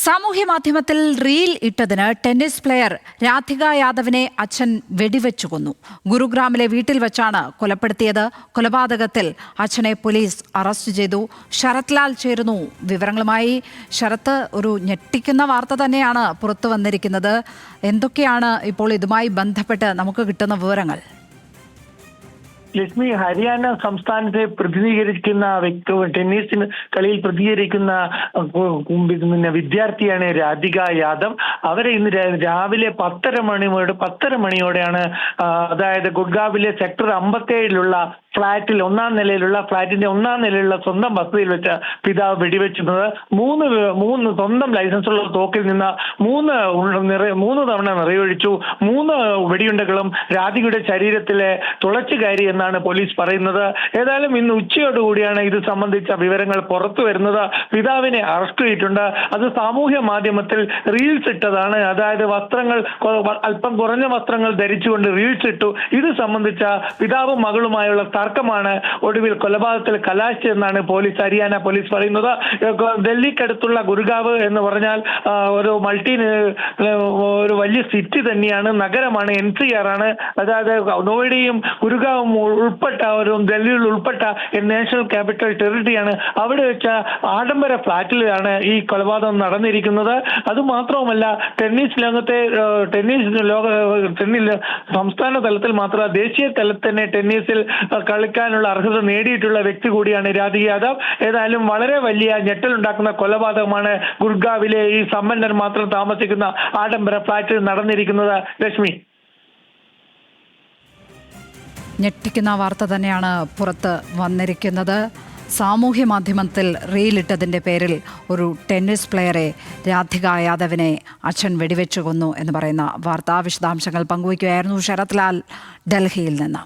സാമൂഹ്യ മാധ്യമത്തിൽ റീൽ ഇട്ടതിന് ടെന്നീസ് പ്ലെയർ രാധിക യാദവിനെ അച്ഛൻ വെടിവെച്ചു കൊന്നു. ഗുരുഗ്രാമിലെ വീട്ടിൽ വെച്ചാണ് കൊലപ്പെടുത്തിയത്. കൊലപാതകത്തിൽ അച്ഛനെ പോലീസ് അറസ്റ്റ് ചെയ്തു. ശരത് ലാൽ ചേരുന്നു വിവരങ്ങളുമായി. ശരത്ത്, ഒരു ഞെട്ടിക്കുന്ന വാർത്ത തന്നെയാണ് പുറത്തു വന്നിരിക്കുന്നത്. എന്തൊക്കെയാണ് ഇപ്പോൾ ഇതുമായി ബന്ധപ്പെട്ട് നമുക്ക് കിട്ടുന്ന വിവരങ്ങൾ? ലക്ഷ്മി, ഹരിയാന സംസ്ഥാനത്തെ പ്രതിനിധീകരിക്കുന്ന ടെന്നീസിന് കളിയിൽ പ്രതികരിക്കുന്ന വിദ്യാർത്ഥിയാണ് രാധിക യാദവ്. അവരെ ഇന്ന് രാവിലെ 10:30 മണിയോടെയാണ് അതായത് ഗുഡ്ഗാവിലെ സെക്ടർ 57 ഫ്ളാറ്റിൽ ഫ്ളാറ്റിന്റെ ഒന്നാം നിലയിലുള്ള സ്വന്തം വസതിയിൽ വെച്ച് പിതാവ് വെടിവെച്ചത്. മൂന്ന് സ്വന്തം ലൈസൻസുള്ള തോക്കിൽ നിന്ന് മൂന്ന് തവണ നിറയൊഴിച്ചു. 3 വെടിയുണ്ടകളും രാധികയുടെ ശരീരത്തിലെ തുളച്ചു കയറി എന്നാണ് പോലീസ് പറയുന്നത്. ഏതായാലും ഇന്ന് ഉച്ചയോടുകൂടിയാണ് ഇത് സംബന്ധിച്ച വിവരങ്ങൾ പുറത്തു വരുന്നത്. പിതാവിനെ അറസ്റ്റ് ചെയ്തിട്ടുണ്ട്. അത് സാമൂഹ്യ മാധ്യമത്തിൽ റീൽസ് ഇട്ടതാണ്. അതായത് അല്പം കുറഞ്ഞ വസ്ത്രങ്ങൾ ധരിച്ചുകൊണ്ട് റീൽസ് ഇട്ടു. ഇത് സംബന്ധിച്ച പിതാവും മകളുമായുള്ള തർക്കമാണ് ഒടുവിൽ കൊലപാതകത്തിൽ കലാശിച്ചതെന്നാണ് ഹരിയാന പോലീസ് പറയുന്നത്. ഡൽഹിക്കടുത്തുള്ള ഗുരുഗാവ് എന്ന് പറഞ്ഞാൽ ഒരു വലിയ സിറ്റി തന്നെയാണ്, നഗരമാണ്, NCR ആണ്. അതായത് നോയിഡയും ഗുരുഗാവും ഉൾപ്പെട്ട ഡൽഹിയിൽ ഉൾപ്പെട്ട നാഷണൽ ക്യാപിറ്റൽ ടെറിട്ടറിയാണ്. അവിടെ വെച്ച ആഡംബര ഫ്ളാറ്റിലാണ് ഈ കൊലപാതകം നടന്നിരിക്കുന്നത്. അതുമാത്രവുമല്ല, ടെന്നീസ് സംസ്ഥാന തലത്തിൽ മാത്രമല്ല ദേശീയ തലത്തിൽ തന്നെ ടെന്നീസിൽ കളിക്കാനുള്ള അർഹത നേടിയിട്ടുള്ള വ്യക്തി കൂടിയാണ് രാധിക യാദവ്. ഏതായാലും വളരെ വലിയ ഞെട്ടലുണ്ടാക്കുന്ന കൊലപാതകമാണ് ഗുർഗാവിലെ ഈ സമ്പന്നർ മാത്രം താമസിക്കുന്ന ആഡംബര ഫ്ളാറ്റിൽ നടന്നിരിക്കുന്നത്. ലക്ഷ്മി, ഞെട്ടിക്കുന്ന വാർത്ത തന്നെയാണ് പുറത്ത് വന്നിരിക്കുന്നത്. സാമൂഹ്യ മാധ്യമത്തിൽ റീലിട്ടതിൻ്റെ പേരിൽ ഒരു ടെന്നീസ് പ്ലെയറെ രാധിക യാദവിനെ അച്ഛൻ വെടിവെച്ചു കൊന്നു എന്ന് പറയുന്ന വാർത്താ വിശദാംശങ്ങൾ പങ്കുവയ്ക്കുകയായിരുന്നു ശരത് ലാൽ ഡൽഹിയിൽ നിന്ന്.